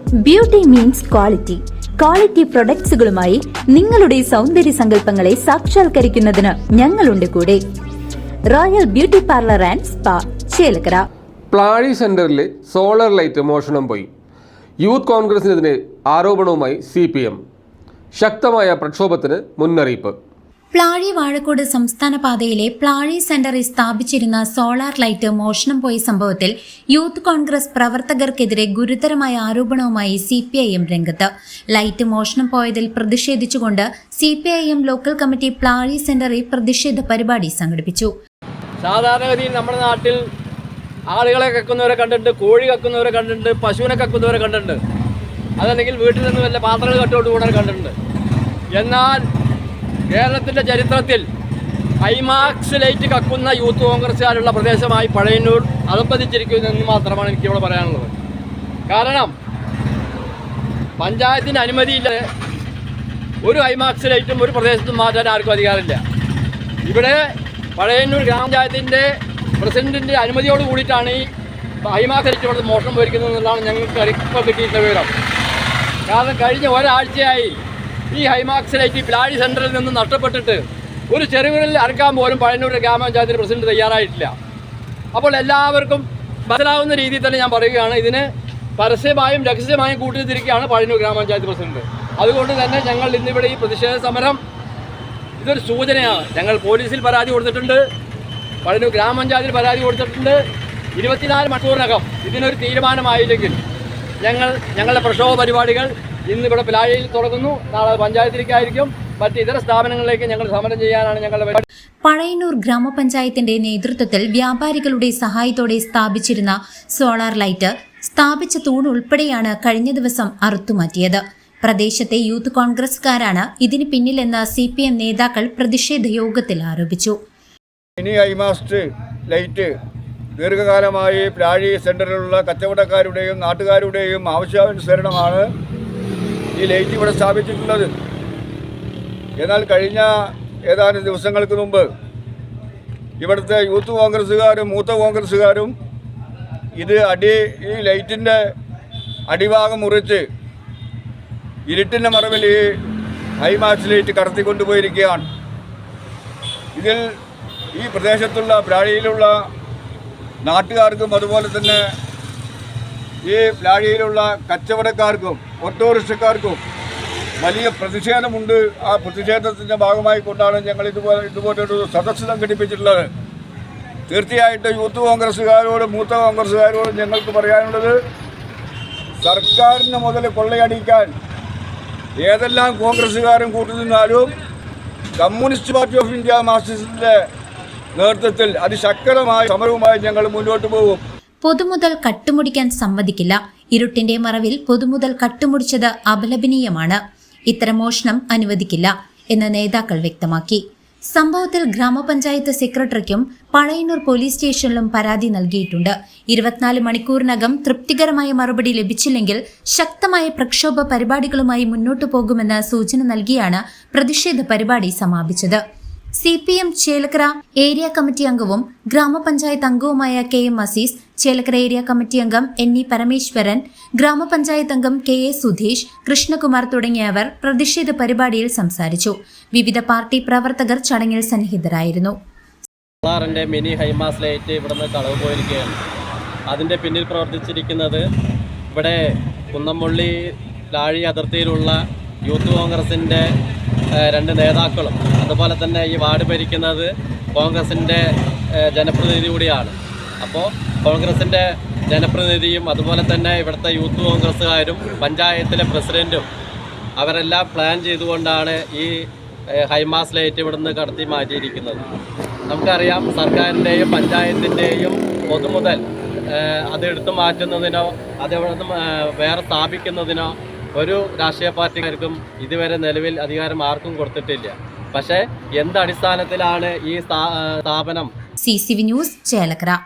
Beauty means quality. Quality പ്രൊഡക്ട്സുകളുമായി നിങ്ങളുടെ സൗന്ദര്യ സങ്കല്പങ്ങളെ സാക്ഷാത്കരിക്കുന്നതിന് ഞങ്ങളുണ്ട് കൂടെ. Royal beauty parlour and spa, Chelakkara. Plazhi സെന്ററിലെ സോളാർ ലൈറ്റ് മോഷണം പോയി. യൂത്ത് കോൺഗ്രസിനെതിരെ ആരോപണവുമായി CPM. ശക്തമായ പ്രക്ഷോഭത്തിന് മുന്നറിയിപ്പ്. പ്ലാഴി വാഴക്കോട് സംസ്ഥാന പാതയിലെ പ്ലാഴി സെന്ററിൽ സ്ഥാപിച്ചിരുന്ന സോളാർ ലൈറ്റ് മോഷണം പോയ സംഭവത്തിൽ യൂത്ത് കോൺഗ്രസ് പ്രവർത്തകർക്കെതിരെ ഗുരുതരമായ ആരോപണവുമായി CPIM രംഗത്ത്. ലൈറ്റ് മോഷണം പോയതിൽ പ്രതിഷേധിച്ചുകൊണ്ട് CPIM ലോക്കൽ കമ്മിറ്റി പ്ലാഴി സെന്ററിൽ പ്രതിഷേധ പരിപാടി സംഘടിപ്പിച്ചു. സാധാരണഗതിയിൽ നമ്മുടെ നാട്ടിൽ ആളുകളെ കക്കുന്നവരെ കണ്ടിട്ടുണ്ട്, കോഴി കക്കുന്നവരെ കണ്ടിട്ടുണ്ട്, പശുവിനെ കക്കുന്നവരെ കണ്ടിട്ടുണ്ട്, അതല്ലെങ്കിൽ വീട്ടിൽ നിന്ന് വല്ല പാത്രങ്ങൾ കട്ടോട്ട് പോകുന്നവരെ കണ്ടിട്ടുണ്ട്. എന്നാൽ കേരളത്തിൻ്റെ ചരിത്രത്തിൽ ഹൈമാക്സ് ലൈറ്റ് കക്കുന്ന യൂത്ത് കോൺഗ്രസ്സുകാരുള്ള പ്രദേശമായി പഴയന്നൂർ അധപ്പതിച്ചിരിക്കുമെന്ന് മാത്രമാണ് എനിക്കിവിടെ പറയാനുള്ളത്. കാരണം പഞ്ചായത്തിൻ്റെ അനുമതിയില്ലാതെ ഒരു ഹൈമാക്സ് ലൈറ്റും ഒരു പ്രദേശത്തും മാറ്റാൻ ആർക്കും അധികാരമില്ല. ഇവിടെ പഴയന്നൂർ ഗ്രാമപഞ്ചായത്തിൻ്റെ പ്രസിഡന്റിൻ്റെ അനുമതിയോട് കൂടിയിട്ടാണ് ഈ ഹൈമാക്സ് ലൈറ്റ് ഇവിടെ മോഷണം പോയിരിക്കുന്നത് എന്നുള്ളതാണ് ഞങ്ങൾക്ക് ഇപ്പോൾ കിട്ടിയിട്ടുള്ള വിവരം. കാരണം കഴിഞ്ഞ ഒരാഴ്ചയായി ഈ ഹൈമാക്സ് ലൈറ്റ് പ്ലാഴി സെന്ററിൽ നിന്ന് നഷ്ടപ്പെട്ടിട്ട് ഒരു ചെറുവിരൽ അരക്കാൻ പോലും പഴയന്നൂർ ഗ്രാമപഞ്ചായത്തിൻ്റെ പ്രസിഡന്റ് തയ്യാറായിട്ടില്ല. അപ്പോൾ എല്ലാവർക്കും മനസ്സിലാവുന്ന രീതിയിൽ തന്നെ ഞാൻ പറയുകയാണ്, ഇതിന് പരസ്യമായും രഹസ്യമായും കൂട്ടിത്തിരിക്കുകയാണ് പഴയന്നൂർ ഗ്രാമപഞ്ചായത്ത് പ്രസിഡന്റ്. അതുകൊണ്ട് തന്നെ ഞങ്ങൾ ഇന്നിവിടെ ഈ പ്രതിഷേധ സമരം ഇതൊരു സൂചനയാണ്. ഞങ്ങൾ പോലീസിൽ പരാതി കൊടുത്തിട്ടുണ്ട്, പഴയന്നൂർ ഗ്രാമപഞ്ചായത്തിൽ പരാതി കൊടുത്തിട്ടുണ്ട്. 24 മണിക്കൂറിനകം ഇതിനൊരു തീരുമാനമായില്ലെങ്കിൽ ഞങ്ങളുടെ പ്രക്ഷോഭ പരിപാടികൾ ഇന്നിവിടെ പ്ലാഴയിൽ തുടങ്ങുന്നു. നാളെ പഞ്ചായത്തിലേക്കായിരിക്കും, മറ്റ് ഇതര സ്ഥാപനങ്ങളിലേക്ക് ഞങ്ങൾ സമരം ചെയ്യാനാണ് ഞങ്ങളുടെ പരിപാടി. പഴയന്നൂർ ഗ്രാമപഞ്ചായത്തിന്റെ നേതൃത്വത്തിൽ വ്യാപാരികളുടെ സഹായത്തോടെ സ്ഥാപിച്ചിരുന്ന സോളാർ ലൈറ്റ് സ്ഥാപിച്ച തൂൺ ഉൾപ്പെടെയാണ് കഴിഞ്ഞ ദിവസം അറുത്തുമാറ്റിയത്. പ്രദേശത്തെ യൂത്ത് കോൺഗ്രസ്സുകാരാണ് ഇതിന് പിന്നിലെന്ന് CPM നേതാക്കൾ പ്രതിഷേധ യോഗത്തിൽ ആരോപിച്ചു. ഇനി ഹൈമാസ്റ്റ് ലൈറ്റ് ദീർഘകാലമായി പ്ലാഴി സെന്ററിലുള്ള കച്ചവടക്കാരുടെയും നാട്ടുകാരുടെയും ആവശ്യാനുസരണമാണ് ഈ ലൈറ്റ് ഇവിടെ സ്ഥാപിച്ചിട്ടുള്ളത്. എന്നാൽ കഴിഞ്ഞ ഏതാനും ദിവസങ്ങൾക്ക് മുമ്പ് ഇവിടുത്തെ യൂത്ത് കോൺഗ്രസ്സുകാരും മൂത്ത കോൺഗ്രസ്സുകാരും ഈ ലൈറ്റിൻ്റെ അടിഭാഗം മുറിച്ച് ഇരുട്ടിൻ്റെ മറവിൽ ഈ ഹൈമാക്സ് ലൈറ്റ് കടത്തിക്കൊണ്ടുപോയിരിക്കുകയാണ്. ഇതിൽ ഈ പ്രദേശത്തുള്ള പ്ലാഴിയിലുള്ള നാട്ടുകാർക്കും അതുപോലെ തന്നെ ഈ പ്ലാഴിയിലുള്ള കച്ചവടക്കാർക്കും ഓട്ടോറിക്ഷക്കാർക്കും വലിയ പ്രതിഷേധമുണ്ട്. ആ പ്രതിഷേധത്തിൻ്റെ ഭാഗമായി കൊണ്ടാണ് ഞങ്ങൾ ഇതുപോലൊരു സദസ്സ് സംഘടിപ്പിച്ചിട്ടുള്ളത്. തീർച്ചയായിട്ടും യൂത്ത് കോൺഗ്രസ്സുകാരോടും മൂത്ത കോൺഗ്രസ്സുകാരോടും ഞങ്ങൾക്ക് പറയാനുള്ളത്, സർക്കാരിന് മുതൽ കൊള്ളയടിക്കാൻ ഏതെല്ലാം കോൺഗ്രസ്സുകാരും കൂട്ടുനിന്നാലും കമ്മ്യൂണിസ്റ്റ് പാർട്ടി ഓഫ് ഇന്ത്യ മാർക്സിസ്റ്റിൻ്റെ നേതൃത്വത്തിൽ അതിശക്തമായ സമരവുമായി ഞങ്ങൾ മുന്നോട്ട് പോകും. പൊതുമുതൽ കട്ടുമുടിക്കാൻ സമ്മതിക്കില്ല. ഇരുട്ടിന്റെ മറവിൽ പൊതുമുതൽ കട്ടുമുടിച്ചത് അപലപനീയമാണ്. ഇത്തരം മോഷണം അനുവദിക്കില്ല എന്ന് നേതാക്കൾ വ്യക്തമാക്കി. സംഭവത്തിൽ ഗ്രാമപഞ്ചായത്ത് സെക്രട്ടറിക്കും പഴയന്നൂർ പോലീസ് സ്റ്റേഷനിലും പരാതി നൽകിയിട്ടുണ്ട്. 24 മണിക്കൂറിനകം തൃപ്തികരമായ മറുപടി ലഭിച്ചില്ലെങ്കിൽ ശക്തമായ പ്രക്ഷോഭ പരിപാടികളുമായി മുന്നോട്ടു പോകുമെന്ന് സൂചന നൽകിയാണ് പ്രതിഷേധ പരിപാടി സമാപിച്ചത്. CPM ചേലക്കര ഏരിയ കമ്മിറ്റി അംഗവും ഗ്രാമപഞ്ചായത്ത് അംഗവുമായ KM Azeez, Chelakkara area committee അംഗം NE പരമേശ്വരൻ, ഗ്രാമപഞ്ചായത്ത് അംഗം KA സുധീഷ്, കൃഷ്ണകുമാർ തുടങ്ങിയവർ പ്രതിഷേധ പരിപാടിയിൽ സംസാരിച്ചു. വിവിധ പാർട്ടി പ്രവർത്തകർ ചടങ്ങിൽ സന്നിഹിതരായിരുന്നു. സോളാറിൻ്റെ മിനി ഹൈമാക്സ് ലൈറ്റ് ഇവിടുന്ന് കളവ് പോയിരിക്കുകയാണ്. അതിൻ്റെ പിന്നിൽ പ്രവർത്തിച്ചിരിക്കുന്നത് ഇവിടെ കുന്നംപള്ളി പ്ലാഴി അതിർത്തിയിലുള്ള യൂത്ത് കോൺഗ്രസിൻ്റെ 2 നേതാക്കളും അതുപോലെ തന്നെ ഈ വാർഡ് ഭരിക്കുന്നത് കോൺഗ്രസിൻ്റെ ജനപ്രതിനിധി കൂടിയാണ്. അപ്പോൾ കോൺഗ്രസിൻ്റെ ജനപ്രതിനിധിയും അതുപോലെ തന്നെ ഇവിടുത്തെ യൂത്ത് കോൺഗ്രസ്സുകാരും പഞ്ചായത്തിലെ പ്രസിഡൻറ്റും അവരെല്ലാം പ്ലാൻ ചെയ്തുകൊണ്ടാണ് ഈ ഹൈമാക്സ് ലൈറ്റ് ഇവിടുന്ന് കടത്തി മാറ്റിയിരിക്കുന്നത്. നമുക്കറിയാം, സർക്കാരിൻ്റെയും പഞ്ചായത്തിൻ്റെയും പൊതുമുതൽ അത് എടുത്തു മാറ്റുന്നതിനോ അതിവിടുന്ന് വേറെ സ്ഥാപിക്കുന്നതിനോ ഒരു രാഷ്ട്രീയ പാർട്ടിക്കാർക്കും ഇതുവരെ നിലവിൽ അധികാരം ആർക്കും കൊടുത്തിട്ടില്ല. പക്ഷേ എന്തടിസ്ഥാനത്തിലാണ് ഈ സ്ഥാപനം? CCV news, Chelakkara.